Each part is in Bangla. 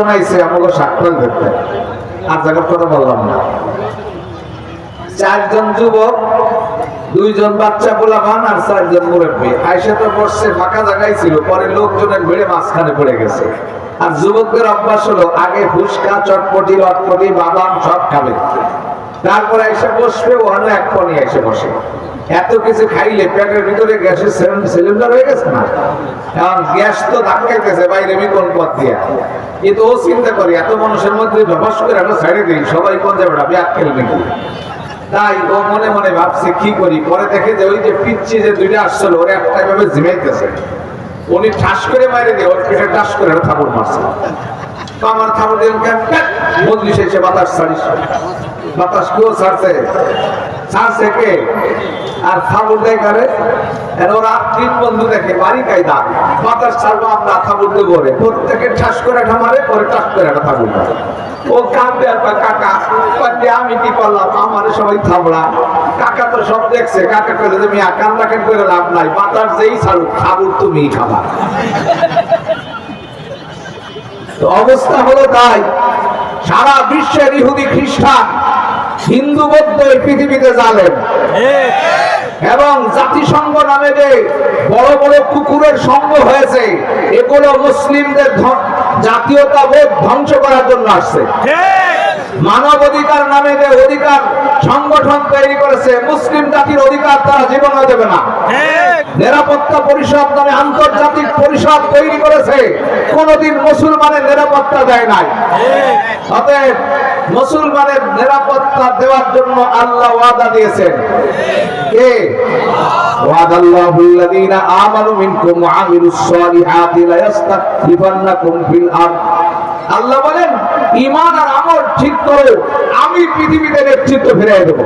জন আইছে আমাকে সাক্ষাৎ দেখতে, আর জায়গার কথা বললাম না। 4 জন যুবক, 2 জন বাচ্চা পোলাপান আর 4 জন মুরব্বী আইসা তো বসছে, ফাঁকা জায়গায় ছিল, পরে লোকজনের ভিড়ে মাঝখানে পড়ে গেছে। আর যুবকদের অভ্যাস হলো আগে ফুচকা, চটপটি, লটপটি, বাদাম সব খাবে, তারপরে এসে বসবে, ওখানে এক পনি এসে বসে। এত কিছু খাইলে পেটের ভিতরে গ্যাসের সিলিন্ডার হয়ে গেছে না, এখন গ্যাস তো ধাক্কাইতেছে বাইরে বিকল পথ দিয়ে। কিন্তু ও চিন্তা করি এত মানুষের মধ্যে ব্যবহার করে একটা সাইডে দিই, সবাই কোন যাবে না ব্যাগ নাকি। তাই ও মনে মনে ভাবছে কি করি। পরে দেখে যে ওই যে পিচ্ছি যে 2টা আসছিল, ওরা একটা ভাবে ঝিমাইতেছে, উনি ঠাস করে বাইরে দিয়ে ওর পেটে টাস করে একটা থাপড় মারছে। আমার থাপড় দিয়ে মজলিস এসে বাতাস ছাড়িস, বাতাস কেউ ছাড়ছে, ছাড়ছে কে? আর থাপড় দেয় কারে? ওরা 3 বন্ধু দেখে বাড়ি কায়দা বাতাস ছাড়বো আমরা, থাপড় দেবো, প্রত্যেকে ঠাস করে একটা মারে, পরে টাস করে একটা থাপড় মারে। ও কাঁদবে আর কাকা আমি কি করলাম, আমার সবাই থামড়া। কাকা তো সব দেখছে, কাকা কইলে তুমি কান্দাকাটি করে লাভ নাই, বাতাস যেই ছাড়ুক খাবুর তুমি খাবা। অবস্থা হলো তাই, সারা বিশ্বের ইহুদি, খ্রিস্টান, হিন্দু, বৌদ্ধ এই পৃথিবীতে জালেম, এবং জাতিসংঘ নামে যে বড় বড় কুকুরের সঙ্গ হয়েছে, এগুলো মুসলিমদের জাতীয়তাবোধ ধ্বংস করার জন্য আসছে। মানব অধিকার নামে যে অধিকার সংগঠন তৈরি করেছে, মুসলিম জাতির অধিকার তারা জীবনে দেবে না। নিরাপত্তা পরিষদ নামে আন্তর্জাতিক পরিষদ তৈরি করেছে, কোনদিন মুসলমানের নিরাপত্তা দেয় নাই। অতএব মুসলমানের নিরাপত্তা দেওয়ার জন্য আল্লাহ ওয়াদা দিয়েছেন। কে? ওয়াদাল্লাহুল্লাযীনা আমানু মিনকুম ওয়া আমিলুস সালিহাতি লা ইস্তাখলিফান্নাকুম ফিল আরদ। আল্লাহ বলেন ঈমান আর আমল ঠিক করো, আমি পৃথিবীতে নেতৃত্ব ফিরিয়ে দেব।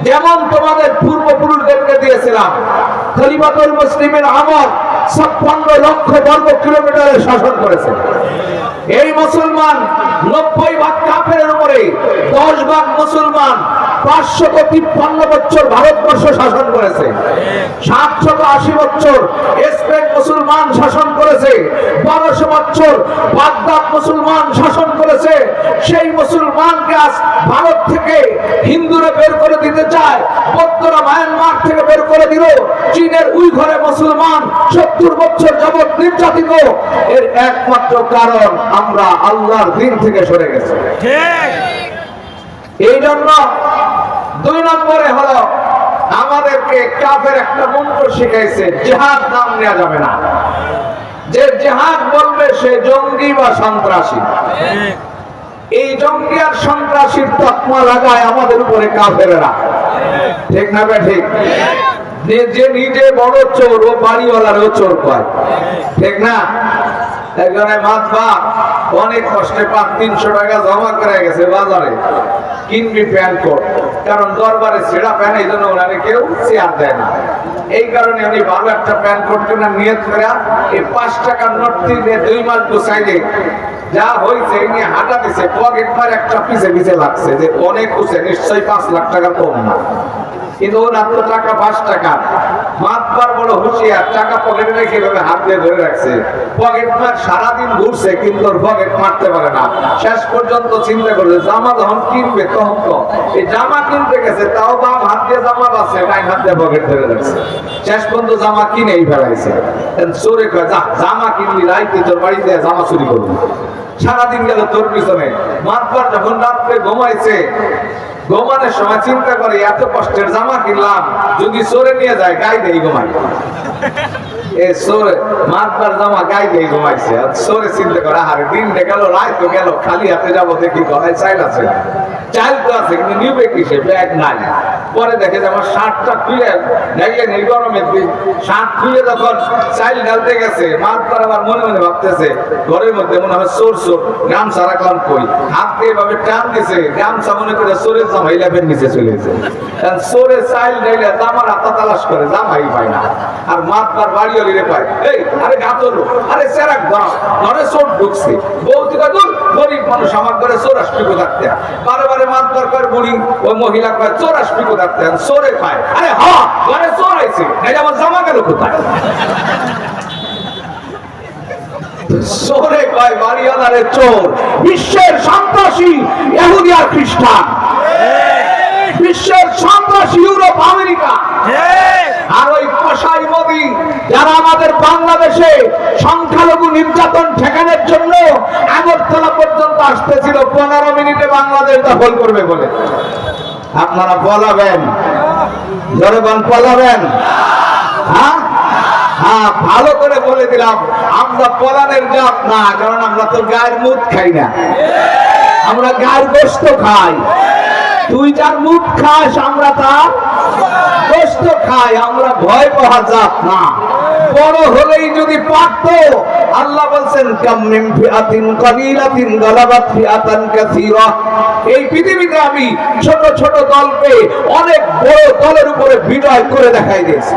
যেমন তোমাদের পূর্বপুরুষদেরকে দিয়েছিলাম। খলিফাতুল মুসলিমিন আমল 56 লক্ষ বর্গ কিলোমিটারের শাসন করেছে। এই মুসলমান 90 ভাগ কাফেরের উপরে, 10 ভাগ মুসলমান 553 বছর ভারতবর্ষ শাসন করেছে। 780 বছর স্পেন মুসলমান শাসন করেছে। 1200 বছর বাগদাদ মুসলমান শাসন করেছে। সেই মুসলমানকে আজ ভারত থেকে হিন্দুরা বের করে দিতে চায়, বৌদ্ধরা মায়ানমার থেকে বের করে দিল, চীনের উইঘরে মুসলমান 70 বছর যাবৎ নির্যাতিত। এর একমাত্র কারণ আমরা আল্লাহর দ্বীন থেকে সরে গেছি। এই জন্য 2 নম্বরে হলো আমাদেরকে কাফের একটা মন্ত্র শিখাইছে, জিহাদ নাম নেওয়া যাবে না। যে জিহাদ বলবে সে জঙ্গি বা সন্ত্রাসী। এই জঙ্গি আর সন্ত্রাসীর তকমা লাগায় আমাদের উপরে কাফেরেরা, ঠিক না বে ঠিক? যে নিজে বড় চোর, ও বাড়িওয়ালারও চোর কয়, ঠিক না? এখানে মাতবা অনেক কষ্টে 300 টাকা জমা করে গেছে বাজারে, কিনবি প্যান্ট কোট, কারণ দরবারে ছেঁড়া প্যান্ট, এই জন্য ওনারে কেউ চেয়ার দেয় না। এই কারণে উনি ভালো একটা প্যান্ট কোট কেনার নিয়ত করে এই 5 টাকার নোট দিয়ে 2 মাস গুছাইলে যা হয়েছে নিয়ে হাঁটা দিছে, পকেট মার একটা পিছে পিছে লাগছে যে অনেক উঠছে, নিশ্চয়ই 5 লাখ টাকা কম না। কিন্তু ওনার তো টাকা 5 টাকা। মাতবার বড় হুঁশিয়ার, টাকা পকেটে রেখে এভাবে হাত দিয়ে ধরে রাখছে। পকেট মার সারাদিন ঘুরছে কিন্তু ওর পকেট মারতে পারে না। শেষ পর্যন্ত চিন্তা করছে জামা যখন কিনবে তখন তো এই জামা কিনতে গেছে, তাও বাম হাত দিয়ে জামা বাঁচছে, ডাইন হাত দিয়ে পকেট ধরে রাখছে। শেষ পর্যন্ত জামা কিনেই ফেলাইছে। চোরে কয় যা জামা কিনবি, রাইতে তোর বাড়িতে জামা চুরি করবি। সারাদিন গেল তোর পিছনে। মাতবার যখন রাত্রে ঘুমাইছে, ঘুমানোর সময় চিন্তা করে এত কষ্টের জামা কিনলাম, যদি চোরে নিয়ে যায় গায়ে দেই ঘুমাই। মাতবার জামা গায়ে দিয়ে ঘুমাইছে। চোরে চিন্তা করে আরে দিন গেল, রাত তো গেল, খালি হাতে যাবো, দেখি গলায় চাইল আছে, চাইল তো আছে কিন্তু নিবে কিসে, ব্যাগ নাই। পরে দেখে যে আমার শার্টটা খুলে দেখলেন এই গরমের দিন, শার্ট খুলে যখন চাইল ঢালতে গেছে, মাতবার আবার মনে মনে ভাবতেছে ঘরের মধ্যে মনে হয় চোর চোর, গামছা রাখলাম কই, হাত দিয়ে এভাবে টান দিছে, গামছা মনে করে চোরের জামা ইলাপের নিচে চলে গেছে। চোরে চাইল ঢাইলে জামার হাতা তালাশ করে, জামাই পায় না। আর মাতবার বাড়ি হলিরে পায়, এই আরে গাতর, আরে চেরাক ধরা, ঘরে চোর ঢুকছে। বৌদিকা দূর, গরিব মানুষ, আমার ঘরে চোর আসবি কোথাতে? বারে বারে মাতবার করে বুড়ি ওই মহিলা কয় চোর আসবি কোথাতে? চোরে পায়, আরে হ্যাঁ ঘরে চোর আইছে, আমার জামা গেল কোথায়? চোরে কয় বাড়িওয়ালারে চোর। বিশ্বের সন্ত্রাসী ইহুদি আর খ্রিস্টান, বিশ্বের সন্ত্রাসী ইউরোপ আমেরিকা, আর ওই কসাই মোদি যারা আমাদের বাংলাদেশে সংখ্যালঘু নির্যাতন ঠেকানোর জন্য আগরতলা পর্যন্ত আসতেছিল 15 মিনিটে বাংলাদেশ দখল করবে বলে। আপনারা পলাবেন, জোরে বল পলাবেন? হ্যাঁ, ভালো করে বলে দিলাম, আমরা পলানের জাত না, কারণ আমরা তো গায়ের মুখ খাই না, আমরা গায়ের গোশত খাই। তুই যার মুখ খাস, আমরা তার গোশত খাই, আমরা ভয় পাওয়া জাত না। বড় হলেই যদি পারতো, আল্লাহ বলছেন কাম মিন ফিআতিন কালিলাতিন গালাবাত ফিআতান কাসীরা। এই পৃথিবীতে আমি ছোট ছোট দলকে অনেক বড় দলের উপরে বিজয় করে দেখাই দিয়েছি।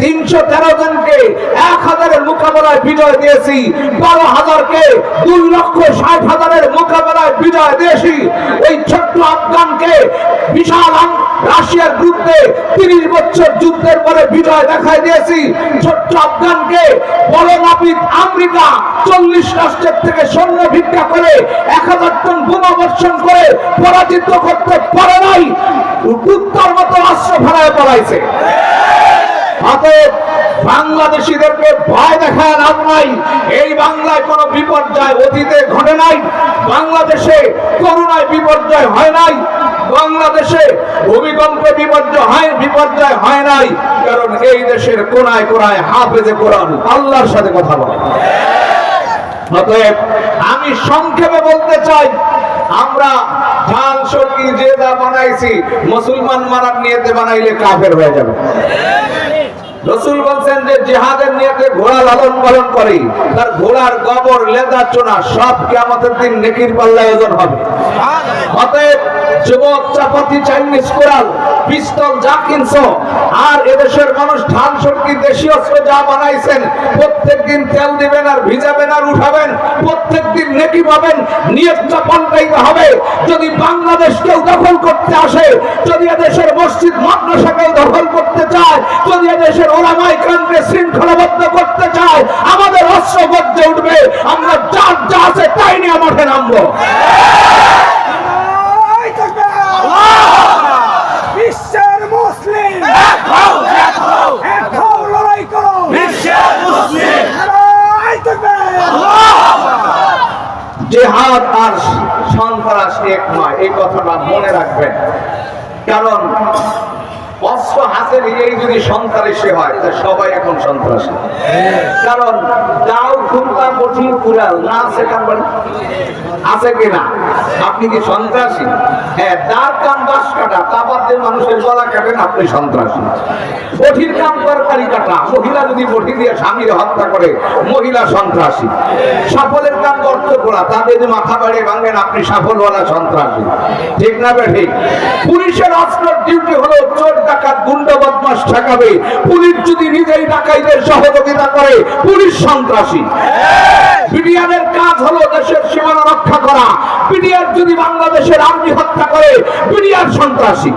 313 জনকে 1000-এর মোকাবেলায় বিজয় দিয়েছি, 12,000-কে 2,60,000-এর মোকাবেলায় বিজয় দিয়েছি। ওই ছোট্ট আফগানকে বিশাল রাশিয়ার বিরুদ্ধে 30 বছর যুদ্ধের পরে বিজয় দেখাই দিয়েছি। ছোট্ট আফগানকে বড় নাপিত আমেরিকা 40 রাষ্ট্রের থেকে সৈন্য ভিক্ষা করে 1000 টন বোমা বর্ষণ করে পরাজিত করতে পারে নাই। উত্তর মতো অস্ত্র ফেলায় পড়াইছে। অতএব বাংলাদেশিদেরকে ভয় দেখায় লাভ নাই। এই বাংলায় কোনো বিপর্যয় অতীতে ঘটে নাই, বাংলাদেশে করোনায় বিপর্যয় হয় নাই, বাংলাদেশে ভূমিকম্পে বিপর্যয় হয় নাই, কারণ এই দেশের কোনায় কোনায় হাফেজে কোরআন আল্লাহর সাথে কথা বলে। অতএব আমি সংক্ষেপে বলতে চাই, আমরা ধান সরকি যে যা বানাইছি মুসলমান মারার নিয়তে বানাইলে কাফের হয়ে যাবে। রাসূল বলেন যে জিহাদের নিয়তে ঘোড়া লালন পালন করে, তার ঘোড়ার গোবর লেদা চোনা সব কিয়ামতের দিন নেকির পাল্লায় ওজন হবে। অতএব যুবক চাপাতি চাইনিজ কোরাল পিস্তল যা কিনছো, আর এদেশের মানুষ ধান সরকি দেশি অস্ত্র যা বানাইছেন, প্রত্যেকদিন তেল দিবেন আর ভিজাবেন আর উঠাবেন, প্রত্যেকদিন নেকি পাবেন। নিয়তটা পাল্টাইতে হবে। যদি বাংলাদেশ কেউ দখল করতে আসে, যদি এদেশের মসজিদ মাদ্রাসা কেউ দখল করতে চায়, যদি এদেশের ওলামায়ে কেরামকে শৃঙ্খলাবদ্ধ করতে চায়, আমাদের অস্ত্র বজ্রে উঠবে। আমরা যার যা আছে তাই নিয়ে মাঠে নামবো। বিশ্বের মুসলিম এক হও, লড়াই করো। বিশ্বের মুসলিম লড়াই করবে। জিহাদ আর সন্ত্রাস এক নয়, এই কথাটা মনে রাখবেন। কারণ অস্ত্র হাতে নিয়েই যদি সন্ত্রাসী হয়, তা সবাই এখন সন্ত্রাসী। কারণ দাও খুলতা কঠিন কুড়াল না আছে কারবারি আছে কিনা? আপনি কি সন্ত্রাসী? হ্যাঁ, দাঁড় কান বাস কাটা তারপর দিয়ে মানুষের গলা কাটেন, আপনি সন্ত্রাসী। কঠিন কাম তরকারি কাটা, মহিলা যদি বটি দিয়ে স্বামীর হত্যা করে, মহিলা সন্ত্রাসী। সাফলের কাম গর্ত করা, তাদের যদি মাথা বাড়িয়ে ভাঙেন, আপনি সাফলওয়ালা সন্ত্রাসী। ঠিক না ঠিক? পুলিশের অস্ত্রের ডিউটি হলো চোর ডাকাত গুন্ডা বদমাশ ঠেকাবে। পুলিশ যদি নিজেই ডাকাইদের সহযোগিতা করে, পুলিশ সন্ত্রাসী। বিডিআরের কাজ হলো দেশের সীমানা রক্ষা করা। বিডিআর যদি বাংলাদেশের আর্মি হত্যা করে, বিডিআর সন্ত্রাসী।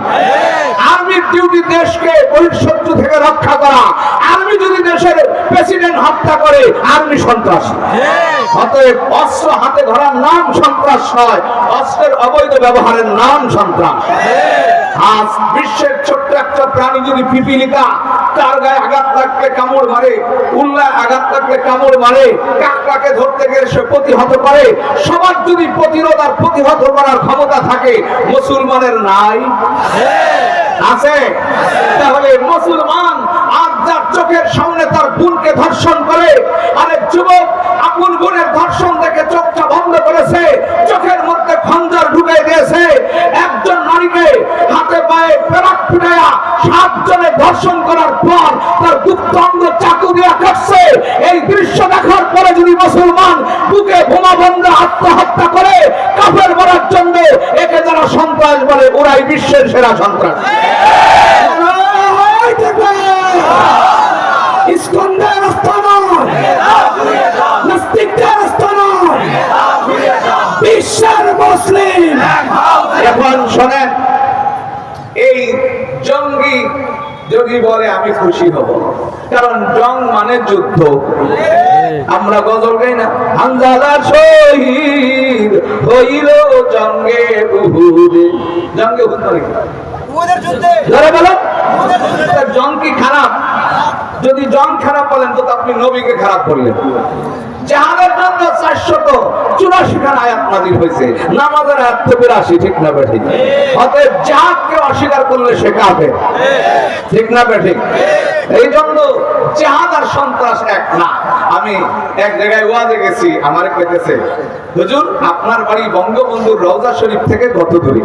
আর্মির ডিউটি দেশকে বহিঃশত্রু থেকে রক্ষা করা। আর্মি যদি দেশের প্রেসিডেন্ট হত্যা করে, আর্মি সন্ত্রাসী। অতএব অস্ত্র হাতে ধরার নাম সন্ত্রাস নয়, অস্ত্রের অবৈধ ব্যবহারের নাম সন্ত্রাস। আজ বিশ্বের ছোট্ট একটা প্রাণী যদি পিপিলিকা, তার গায়ে আঘাত লাগলে কামড় মারে, উল্লায় আঘাত লাগলে কামড় মারে, কাকড়াকে ধরতে গেলে সে প্রতিহত করে। সবার যদি প্রতিরোধ আর প্রতিহত করার ক্ষমতা থাকে, মুসলমানের নাই? আছে। তাহলে মুসলমান আজ যার চোখের সামনে তার বোনকে ধর্ষণ করে, আরেক যুবক আপন বোনের ধর্ষণ দেখে চোখটা বন্ধ করেছে, চোখের মধ্যে খঞ্জর ঢুকে দিয়েছে, একজন নারীকে হাতে পায়ে পেরাক পিটায়া 7 জনে ধর্ষণ করার পর তার গুপ্ত অঙ্গ চাকু দিয়ে কাটছে। এই দৃশ্য দেখার পরে যদি মুসলমান বুকে বোমা বন্ধে আত্মহত্যা করে কাফের বলার জন্য, একে যারা সন্ত্রাস বলে, ওরাই বিশ্বের সেরা সন্ত্রাস। ইস্কন্দের আস্তানা, নাস্তিকদের আস্তানা, বিশ্বের মুসলিম। এখন শোনেন, এই জঙ্গি যদি বলে আমি খুশি হব, কারণ জং মানে যুদ্ধ, আমরা গজল গাই না, হানজালার শহীদ হইল জঙ্গে উহুদে। জঙ্গে উহুদ মানে কি? যারা বলো জং কি খারাপ? যদি জং খারাপ বলেন তো আপনি নবীকে খারাপ করলেন। জাহাদের জন্য 484 খান আয়াত নাযিল হয়েছে, নামাজের আয়াত তো 82, ঠিক না ঠিক? অতএব জিহাদকে অস্বীকার করলে সে কাফের, ঠিক না ঠিক? এই জন্য জিহাদ আর সন্ত্রাস এক না। আমি এক জায়গায় ওয়াজে গেছি, আমারে কইতেছে, হুজুর আপনার বাড়ি বঙ্গবন্ধুর রওজা শরীফ থেকে কত দূরে?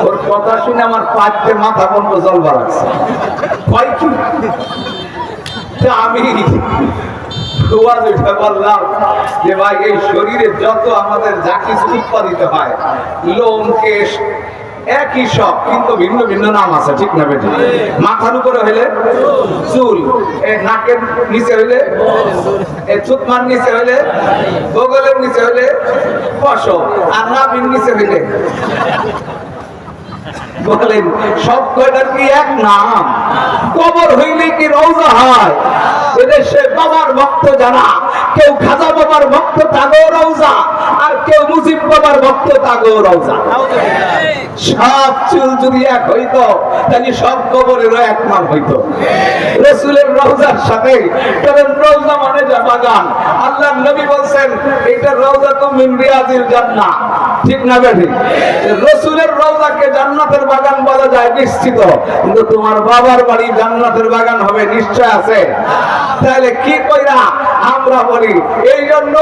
ওর কথা শুনে আমার পাঁচটে মাথা বন্ধ জল বাড়াচ্ছে। কয় কি? আমি বললাম যে ভাই এই শরীরে যত আমাদের যা কিছু উৎপাদিত হয়, লোম কেশ একই সব, কিন্তু ভিন্ন ভিন্ন নাম আছে, ঠিক না বেটি? মাথার উপরে হইলে চুল, নাকের নিচে হইলে, চুতমার নিচে হইলে, বগলের নিচে হইলে পশম, আর নাভির নিচে হইলে বলেন সব কয়টার কি এক নাম? কবর হইলে কি রওজা হয়? এদেশে বাবার ভক্ত যারা, কেউ খাজা বাবার ভক্ত তাগো রওজা, আর কেউ মুজিব বাবার ভক্ত তাগো রওজা। সব চুল যদি এক হইতো তাহলে সব কবরেরও এক নাম হইতো। রাসূলের রওজার সাথে, কারণ রওজা মানে যা বাগান। আল্লাহর নবী বলছেন এটা রওজা তো মিন রিয়াজিল জান্নাহ, ঠিক না বেঠিক? রাসূলের রওজাকে জান্নাতের বাগান বলা যায় নিশ্চিত, কিন্তু তোমার বাবার বাড়ি জান্নাতের বাগান হবে নিশ্চয় আছে? তাহলে কি কইরা আমরা বলি? এই জন্য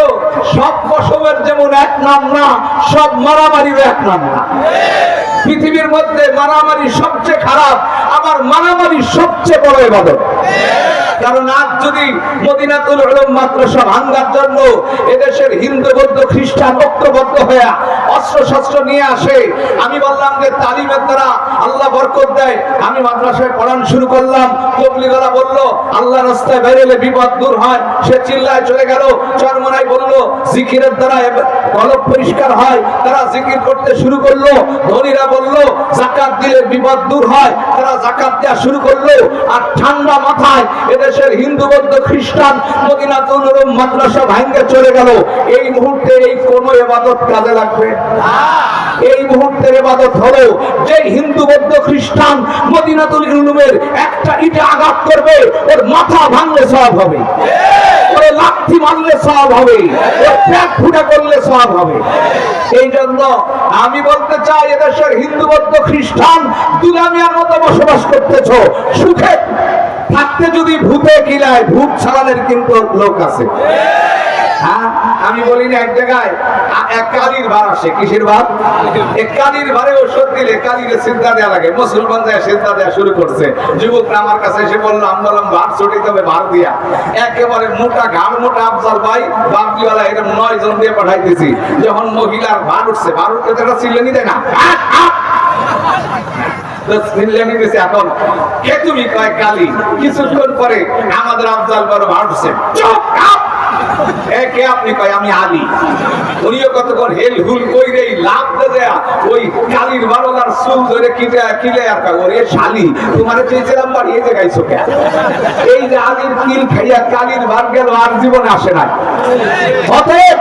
সব পশমের যেমন এক নাম না, সব মারামারির এক নাম না। পৃথিবীর মধ্যে মারামারি সবচেয়ে খারাপ, আমার মারামারি সবচেয়ে বড় ইবাদত। কারণ আজ যদি মদিনাতুল উলুম মাদ্রাসা ভাঙার জন্য এদেশের হিন্দু বৌদ্ধ খ্রিস্টান ঐক্যবদ্ধ হয়ে অস্ত্র শস্ত্র নিয়ে আসে, আমি বললাম যে তালিমের দ্বারা আল্লাহ বরকত দেয়। আমি মাদ্রাসায় পড়ান শুরু করলাম, তবলিগরা বলল আল্লাহ রাস্তায় বেরোলে বিপদ দূর হয়, সে চিল্লায় চলে গেল। চরমনাই বলল জিকিরের দ্বারা কলব পরিষ্কার হয়, তারা জিকির করতে শুরু করলো। ধনীরা বলল যাকাত দিলে বিপদ দূর হয়, তারা যাকাত দেওয়া শুরু করলো। আর ঠান্ডা মাথায় এদেশের হিন্দু বৌদ্ধ খ্রিস্টান মদিনাতুল উলুম মাদ্রাসা ভাঙে চলে গেল। এই মুহূর্তে এই কোন ইবাদত কাজে লাগবে? এই মুহূর্তের ইবাদত হলো যে হিন্দু বৌদ্ধ খ্রিস্টান মদিনাতুল উলুমের একটা ইটে আঘাত করবে, ওর মাথা ভাঙলে সওয়াব হবে, ওরে লাঠি মারলে সওয়াব হবে, ওর পেট ফুটা করলে সওয়াব হবে। এই জন্য আমি বলতে চাই, এদেশের হিন্দু বৌদ্ধ খ্রিস্টান দুলামিয়ার মতো বসবাস করতেছো, সুখে থাকতে যদি ভূতে কিলায়, ভূত ছাড়ানোর কিন্তু লোক আছে। হ্যাঁ, আমি বলি না এক জায়গায় এক কালির ভার আসে, কিসের ভার? এক কালির ভারে ওষুধ দিলে কালিরে চিন্তা দেওয়া লাগে। মুসলমান যায় চিন্তা দেওয়া শুরু করছে। যুবকরা আমার কাছে এসে বললো, আমি বললাম ভার ছুটিতে হবে, ভার দিয়া একেবারে মোটা ঘাড় মোটা আফজাল ভাই বাপজিওয়ালা এরকম 9 জন দিয়ে পাঠাইতেছি। যখন মহিলার ভার উঠছে, ভার উঠতে তারা চিল্লানি দেয় না, এখন কে তুমি? কয় কালি। কিছুক্ষণ পরে আমাদের আফজাল বড় ভার উঠছে, কে আপনি? কয় আমি আলী। উনিও কতক্ষণ হেল হুল কইরে লাভ দেয়া ওই কালির বারোলার চুল ধরে কিলে আর কয় ওরে শালি, তোমারে চেয়েছিলাম বাড়ি, এই যে গাইছো কে? এই যে আলীর কিল খাইয়া কালির ভার গেল, আর জীবনে আসে না। অতএব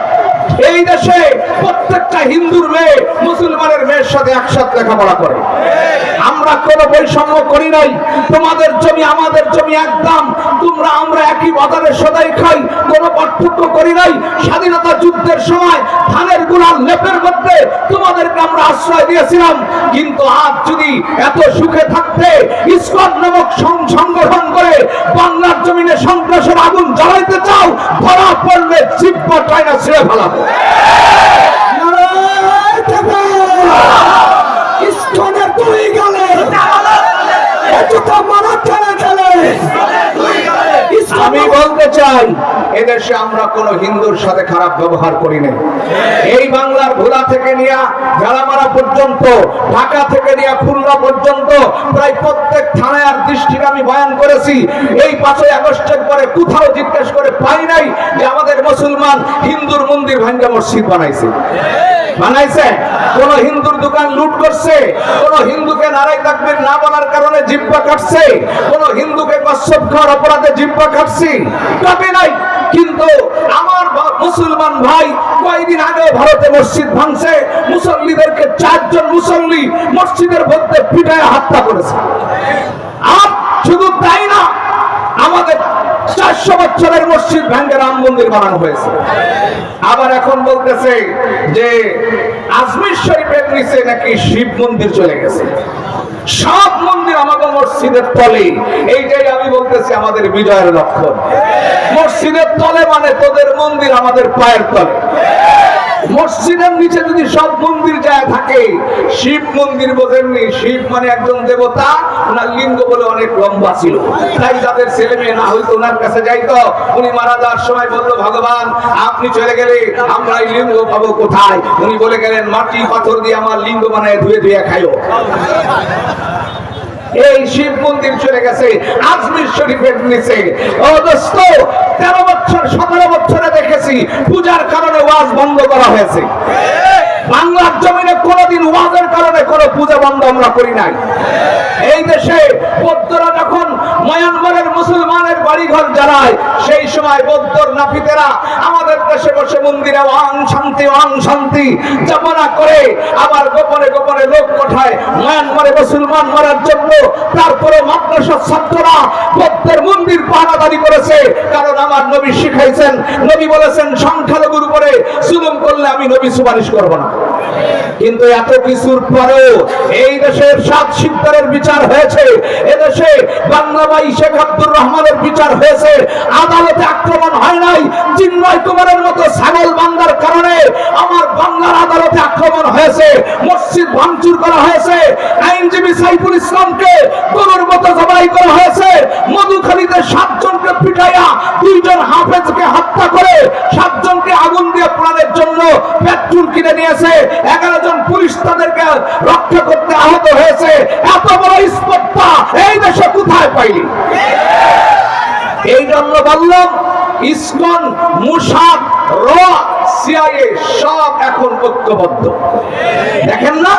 এই দেশে প্রত্যেকটা হিন্দুর মেয়ে মুসলমানের মেয়ের সাথে একসাথে লেখাপড়া করে। আমরা কোনো বৈষম্য করি নাই। তোমাদের জমি আমাদের জমি একদম, তোমরা আমরা একই বাজারে সদাই খাই, কোনো পার্থক্য করি নাই। স্বাধীনতা যুদ্ধের সময় ধানের গুড়ার লেপের মধ্যে তোমাদেরকে আমরা আশ্রয় দিয়েছিলাম, কিন্তু আজ যদি এত সুখে থাকতে ইসকন নামক সংগঠন করে বাংলার জমিনে সন্ত্রাসের আগুন জ্বালাইতে চাও, ধরা পড়লে জিব্বা টাইনা ছেড়ে ফেলাবো। ইসকনের দুই গেলে আমি বলতে চাই, এদেশে আমরা কোন হিন্দুর সাথে খারাপ ব্যবহার করি নাই। এই বাংলার ভোলা থেকে নিয়ে ঝাড়ামারা পর্যন্ত, ঢাকা থেকে নিয়ে খুলনা পর্যন্ত প্রায় প্রত্যেক থানায় আর ডিস্ট্রিক্টে আমি বয়ান করেছি। এই 5ই আগস্টের পরে কোথাও জিজ্ঞেস করে পাই নাই যে আমাদের মুসলমান হিন্দুর মন্দির ভাঙ্গা মসজিদ বানাইছে। বানাইছে? কোন হিন্দুর দোকান লুট করছে? কোন হিন্দুকে নারাই তাকবীর না বলার কারণে জিহ্বা কাটছে? কোন হিন্দুকে কচ্ছপ খাওয়ার অপরাধে জিহ্বা কাটছি? কাটে নাই। কিন্তু আমার মুসলমান ভাই কয়েকদিন আগে ভারতে মসজিদ ভাঙছে, মুসল্লিদেরকে 4 জন মুসল্লি মসজিদের মধ্যে পিটায় হত্যা করেছে। আর শুধু তাই না, আমাদের 400 বছরের মসজিদ ভেঙে রাম মন্দির বানানো হয়েছে। আবার এখন বলতেছে যে আজমির শরীফের নিচে নাকি শিব মন্দির চলে গেছে। সব মন্দির আমাদের মসজিদের তলে। এইটাই আমি বলতেছি আমাদের বিজয়ের লক্ষণ। মসজিদের তলে মানে তোদের মন্দির আমাদের পায়ের তলে। মসজিদের নিচে যদি সব মন্দির যায় থাকে, শিব মন্দির বোঝেননি, শিব মানে একজন দেবতা, ওনার লিঙ্গ বলে অনেক লম্বা ছিল, তাই যাদের ছেলে মেয়ে না হইতো ওনার কাছে যাইতো। উনি মারা যাওয়ার সময় বললো, ভগবান আপনি চলে গেলে আমরা এই লিঙ্গ পাবো কোথায়? উনি বলে গেলেন, মাটি পাথর দিয়ে আমার লিঙ্গ বানায় ধুয়ে ধুয়ে খাইও। এই শিব মন্দির চলে গেছে আজমির শরীফের নিচে। ও দোস্ত, 13 বছর 17 বছরে দেখেছি পূজার কারণে ওয়াজ বন্ধ করা হয়েছে। বাংলার জমিনে কোনোদিন ওয়াজের কারণে কোনো পূজা বন্ধ আমরা করি নাই। এই দেশে বৌদ্ধরা যখন মায়ানমারের মুসলমানের বাড়িঘর জ্বালায়, সেই সময় বৌদ্ধর নাপিতেরা আমাদের দেশে বসে মন্দিরে ওয়াং শান্তি যাপনা করে, আবার গোপনে গোপনে লোক পাঠায় মায়ানমারে মুসলমান মারার জন্য। তারপরে মাদ্রাসার ছাত্ররা বৌদ্ধের মন্দির পাহারাদারি করেছে, কারণ আমার নবী শিখাইছেন, নবী বলেছেন সংখ্যালঘুর উপরে জুলুম করলে আমি নবী সুপারিশ করব না। কিন্তু এত কিছুর পরেও এই দেশের 7 শিকদারের বিচার হয়েছে, এদেশে বাংলাবাই শেখ আব্দুর রহমানের বিচার হয়েছে, আদালতে আক্রমণ হয় নাই। চিন্ময় কুমারের মতো ছাগল বান্দার কারণে আমার বাংলার আদালতে আক্রমণ হয়েছে, মসজিদ ভাঙচুর করা হয়েছে, আইনজীবী সাইফুল ইসলামকে গরুর মতো জবাই করা হয়েছে, মধুখালীতে 7 জনকে পিটাইয়া 2 জন হাফেজকে হত্যা করে 7 জনকে আগুন দিয়ে পোড়ানোর জন্য পেট্রোল কিনে নিয়েছে, 11 জন পুলিশ তাদেরকে রক্ষা করতে আহত হয়েছে। এত বড় স্পর্ধা এই দেশে কোথায় পাইলি? এই জন্য বললাম, ইসকন, মুসাদ, সিআইএ সব এখন ঐক্যবদ্ধ। দেখেন না,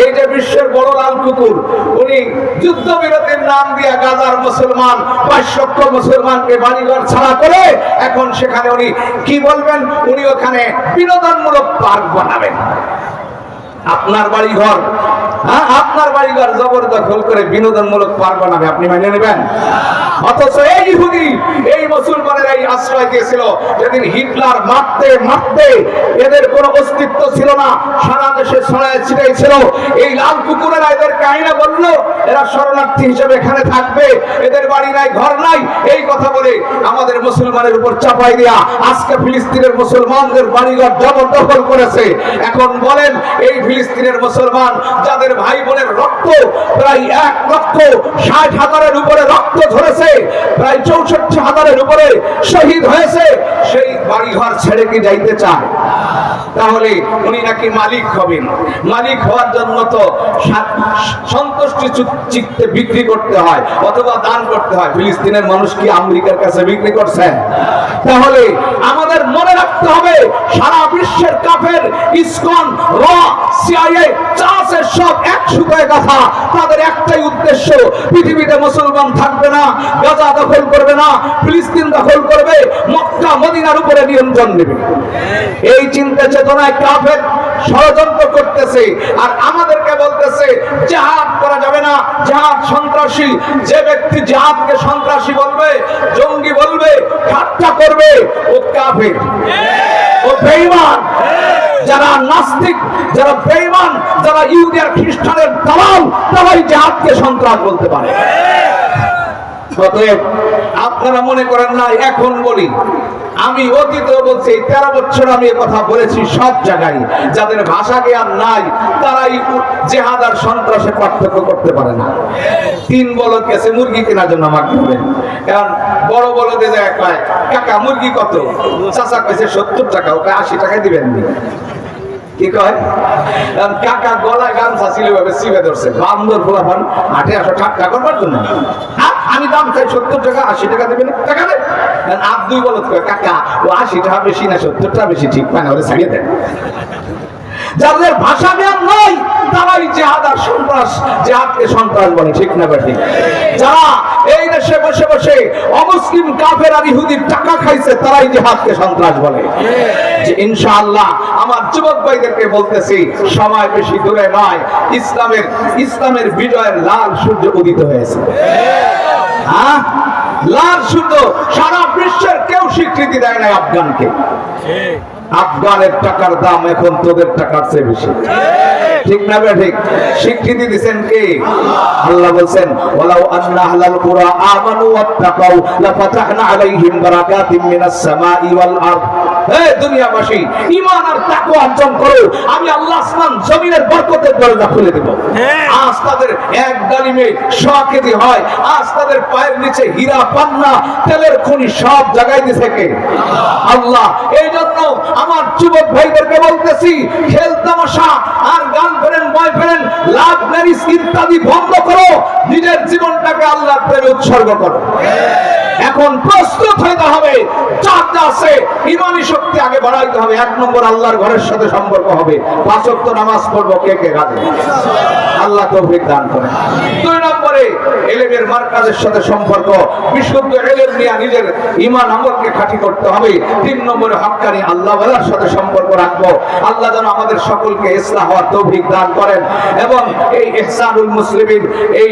এই যে বিশ্বের বড় লাল কুকুর, উনি যুদ্ধবিরতির নাম দিয়ে গাজার মুসলমান 500 মুসলমানকে বাড়িঘর ছাড়া করে এখন সেখানে উনি কি বলবেন, উনি ওখানে বিনোদনমূলক পার্ক বানাবেন। আপনার বাড়িঘর, আপনার বাড়িঘর জবরদখল করে বিনোদনমূলক পার্ক বানাবে, আপনি মেনে নেবেন? অথচ এই ইহুদি এই মুসলমানের এই আশ্রয় দিয়েছিল যেদিন হিটলার মারতে এদের কোনো অস্তিত্ব ছিল না, সারা দেশে ছড়ায় ছিটাই ছিল। এই লাল কুকুরেরা এদের কাহিনী বললো এরা শরণার্থী হিসেবে এখানে থাকবে, এদের বাড়ি নাই ঘর নাই, এই কথা বলে আমাদের মুসলমানের উপর চাপাই দিয়া আজকে ফিলিস্তিনের মুসলমানদের বাড়িঘর জবরদখল করেছে। এখন বলেন, এই ফিলিস্তিনের মুসলমান যাদের ভাই বোনের রক্ত প্রায় 1,60,000-এর উপরে রক্ত ঝরেছে, প্রায় 64,000-এর উপরে শহীদ হয়েছে, সেই বাড়িঘর ছেড়ে কি যাইতে চায়? তাহলে উনি নাকি মালিক হবেন। মালিক হওয়ার জন্য তো সন্তুষ্টি চিত্তে বিক্রি করতে হয় অথবা দান করতে হয়। ফিলিস্তিনের মানুষ কি আমেরিকার কাছে বিক্রি করছে? তাহলে আমাদের মনে রাখতে হবে, সারা বিশ্বের কাফের, ইসকন, সিআইএ, চাষের সব এক সুতায় কথা। তাদের একটাই উদ্দেশ্য, পৃথিবীতে মুসলমান থাকবে না, গাজা দখল করবে না, ফিলিস্তিন দখল করবে, মক্কা মদিনার উপরে নিয়ন্ত্রণ নেবে। এই চিন্তা চেতনায় কাফের ষড়যন্ত্র করতেছে, আর আমাদেরকে বলতেছে জিহাদ করা যাবে না, জিহাদ সন্ত্রাসী। যে ব্যক্তি জিহাদকে সন্ত্রাসী বলবে, জঙ্গি বলবে, ঠাট্টা করবে, ও কাফের, ও বেঈমান। যারা নাস্তিক, যারা বেঈমান, যারা ইহুদি আর খ্রিস্টানের দালাল, তারাই জিহাদকে সন্ত্রাস বলতে পারে। অতএব আপনারা মনে করেন না এখন বলি, আমি অতীতে বলছি, 13 বছর আমি এই কথা বলেছি সব জায়গায়। যাদের ভাষা জ্ঞান নাই তারাই জিহাদ আর সন্ত্রাসের পার্থক্য করতে পারে না। 3 বলদ গেছে মুরগি কেনার জন্য আমাকে বলেন, কারণ বড় বলদে যায় কয়, কাকা মুরগি কত? চাচা কইছে 70 টাকা, ওকে 80 টাকায় দিবেন নি। কি কয়? কাকা গলায় গামছা ছিল ভাবে সিবে ধরছে, বান্দর ফোলাফান হাটে আসো ঠাট্টা করবার জন্য। আমি দাম চাই 70 টাকা, 80 টাকা দেবেন টাকা দেন। আব্দুল বলত কয়, কাকা ও 80 টাকা বেশি না 70 টাকা বেশি, ঠিক পায় না, ওরে ছাড়িয়ে দেন। যাদের ভাষা জ্ঞান নয় তারাই জিহাদ আর সন্ত্রাস, জিহাদকে সন্ত্রাস বলে, ঠিক না ঠিক? যারা এই দেশে বসে বসে অমুসলিম কাফের আর ইহুদির টাকা খাইছে তারাই জিহাদকে সন্ত্রাস বলে। যে ইনশাআল্লাহ আমার যুবক ভাইদেরকে বলতেছি, সময় বেশি দূরে নয়, ইসলামের বিজয়ের লাল সূর্য উদিত হয়েছে। হ্যাঁ, লাল সূর্য। সারা বিশ্বের কেউ স্বীকৃতি দেয় না আফগানকে। আফগানের টাকার দাম এখন তোদের টাকার চেয়ে বেশি, ঠিক না ঠিক? স্বীকৃতি দিবেন কে? আল্লাহ বলেন, ওয়ালাউ আন্না আহলাল কুরা আমানু ওয়াত্তাকাউ লাফাতাহনা আলাইহিম বারাকাতিম মিনাস সামাই ওয়াল আরদ। হে দুনিয়াবাসী, ঈমান আর তাকওয়া অর্জন করো, আমি আল্লাহ আসমান জমিনের বরকতের দরজা খুলে দেব। আজ তাদের এক ডালিমে 100 কেজি হয়, আজ তাদের পায়ের নিচে হীরা, পান্না, তেলের খনি সব জায়গায় দিয়েছে কে? আল্লাহ। এই জন্য আমার যুবক ভাইদেরকে বলতেছি, খেল তামাশা আর গার্লফ্রেন্ড, বয়ফ্রেন্ড, লাভ ম্যারেজ ইত্যাদি বন্ধ করো, নিজের জীবনটাকে আল্লাহর প্রেমে উৎসর্গ করো। এখন প্রস্তুত হতে হবে, চাঁদ আছে, ইমানি শক্তি আগে বাড়াইতে হবে। 1 নম্বর আল্লাহর ঘরের সাথে সম্পর্ক হবে। 5 ওয়াক্ত নামাজ পড়বো কে কে গাবে? আল্লাহ তৌফিক দান করেন। 2 নম্বরে ইলমের মার্কাজের সাথে সম্পর্ক, বিশুদ্ধ ইলম নিয়ে নিজের ঈমান আমলকে খাঁটি করতে হবে। 3 নম্বরে হক্কানি আল্লাহ ওয়ালার সাথে সম্পর্ক রাখবো। আল্লাহ যেন আমাদের সকলকে ইসলাহ হওয়ার তৌফিক দান করেন এবং এই ইহসানুল মুসলিমিন এই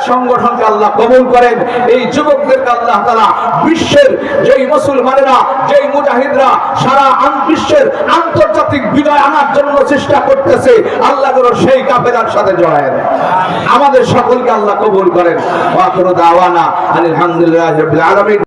সংগঠনকে আল্লাহ কবুল করেন। এই যুবকদেরকে আল্লাহ তাআলা বিশ্বের যেই মুসলমানেরা, যেই মুজাহিদরা সারা বিশ্বের আন্তর্জাতিক বিজয় আনার জন্য চেষ্টা করতেছে, আল্লাহ যেন সেই কাফেরার সাথে জড়ায় দেন। আমাদের সকলকে আল্লাহ কবুল করেন। ওয়া আখিরু দাওয়ানা আলহামদুলিল্লাহি রাব্বিল আলামিন।